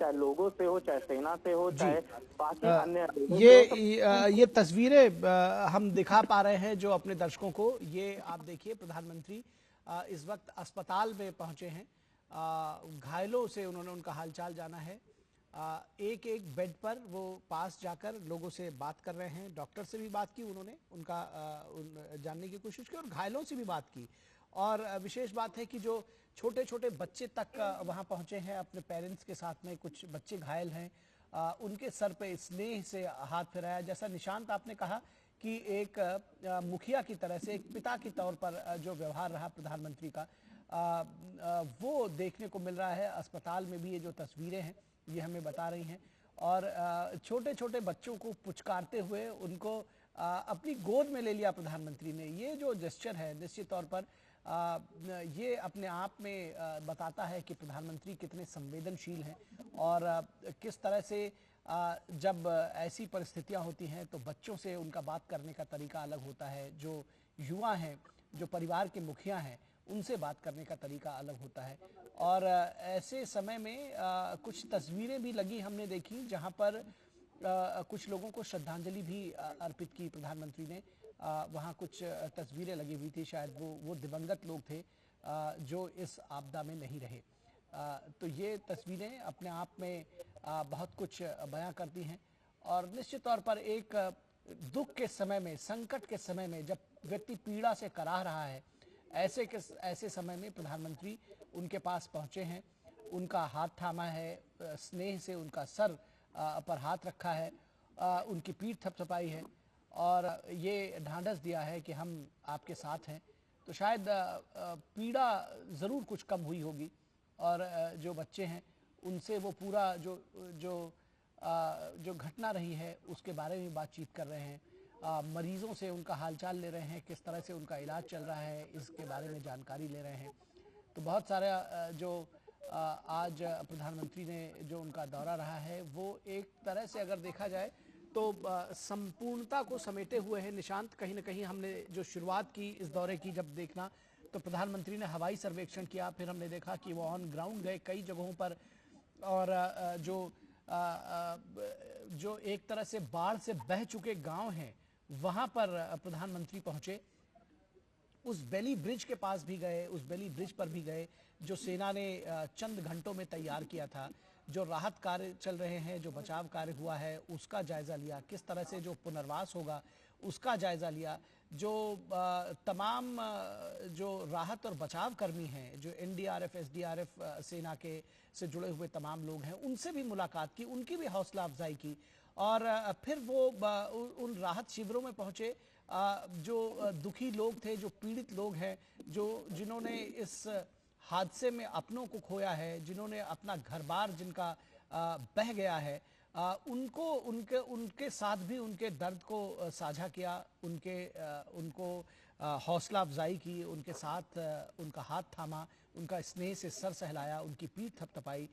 चाहे लोगों से हो, चाहे सेना से हो, जी। चाहे बाकी अ, अन्य ये तस्वीरें हम दिखा पा रहे हैं जो अपने दर्शकों को। ये आप देखिए, प्रधानमंत्री इस वक्त अस्पताल में पहुंचे हैं। घायलों से उन्होंने उनका हालचाल जाना है। एक एक बेड पर वो पास जाकर लोगों से बात कर रहे हैं। डॉक्टर से भी बात की उन्होंने, उनका जानने की कोशिश की और घायलों से भी बात की। और विशेष बात है कि जो छोटे छोटे बच्चे तक वहाँ पहुँचे हैं अपने पेरेंट्स के साथ में, कुछ बच्चे घायल हैं, उनके सर पे स्नेह से हाथ फिराया। जैसा निशांत आपने कहा कि एक मुखिया की तरह से, एक पिता के तौर पर जो व्यवहार रहा प्रधानमंत्री का, वो देखने को मिल रहा है। अस्पताल में भी ये जो तस्वीरें हैं ये हमें बता रही हैं। और छोटे छोटे बच्चों को पुचकारते हुए उनको अपनी गोद में ले लिया प्रधानमंत्री ने। ये जो जेस्चर है निश्चित तौर पर ये अपने आप में बताता है कि प्रधानमंत्री कितने संवेदनशील हैं। और किस तरह से जब ऐसी परिस्थितियां होती हैं तो बच्चों से उनका बात करने का तरीका अलग होता है। जो युवा हैं, जो परिवार के मुखिया हैं, उनसे बात करने का तरीका अलग होता है। और ऐसे समय में कुछ तस्वीरें भी लगी, हमने देखी, जहां पर कुछ लोगों को श्रद्धांजलि भी अर्पित की प्रधानमंत्री ने। वहाँ कुछ तस्वीरें लगी हुई थी, शायद वो दिवंगत लोग थे जो इस आपदा में नहीं रहे। तो ये तस्वीरें अपने आप में बहुत कुछ बयां करती हैं। और निश्चित तौर पर एक दुख के समय में, संकट के समय में, जब व्यक्ति पीड़ा से कराह रहा है, ऐसे समय में प्रधानमंत्री उनके पास पहुंचे हैं, उनका हाथ थामा है, स्नेह से उनका सर पर हाथ रखा है, उनकी पीठ थपथपाई है और ये ढांढस दिया है कि हम आपके साथ हैं। तो शायद पीड़ा ज़रूर कुछ कम हुई होगी। और जो बच्चे हैं उनसे वो पूरा जो जो जो घटना रही है उसके बारे में बातचीत कर रहे हैं। मरीजों से उनका हालचाल ले रहे हैं, किस तरह से उनका इलाज चल रहा है इसके बारे में जानकारी ले रहे हैं। तो बहुत सारा जो आज प्रधानमंत्री ने जो उनका दौरा रहा है वो एक तरह से अगर देखा जाए तो संपूर्णता को समेटे हुए है। निशांत, कहीं ना कहीं हमने जो शुरुआत की इस दौरे की, जब देखना तो प्रधानमंत्री ने हवाई सर्वेक्षण किया, फिर हमने देखा कि वो ऑन ग्राउंड गए कई जगहों पर। और जो एक तरह से बाढ़ से बह चुके गांव हैं वहां पर प्रधानमंत्री पहुंचे। उस बेली ब्रिज के पास भी गए, उस बेली ब्रिज पर भी गए जो सेना ने चंद घंटों में तैयार किया था। जो राहत कार्य चल रहे हैं, जो बचाव कार्य हुआ है उसका जायजा लिया, किस तरह से जो पुनर्वास होगा उसका जायजा लिया। जो तमाम जो राहत और बचाव कर्मी हैं, जो एनडीआरएफ, एसडीआरएफ सेना के से जुड़े हुए तमाम लोग हैं, उनसे भी मुलाकात की, उनकी भी हौसला अफजाई की। और फिर वो उन राहत शिविरों में पहुंचे। जो दुखी लोग थे, जो पीड़ित लोग हैं, जिन्होंने इस हादसे में अपनों को खोया है, जिन्होंने अपना घर बार जिनका बह गया है, उनको उनके उनके साथ भी उनके दर्द को साझा किया, उनको हौसला अफजाई की, उनके साथ उनका हाथ थामा, उनका स्नेह से सर सहलाया, उनकी पीठ थपथपाई।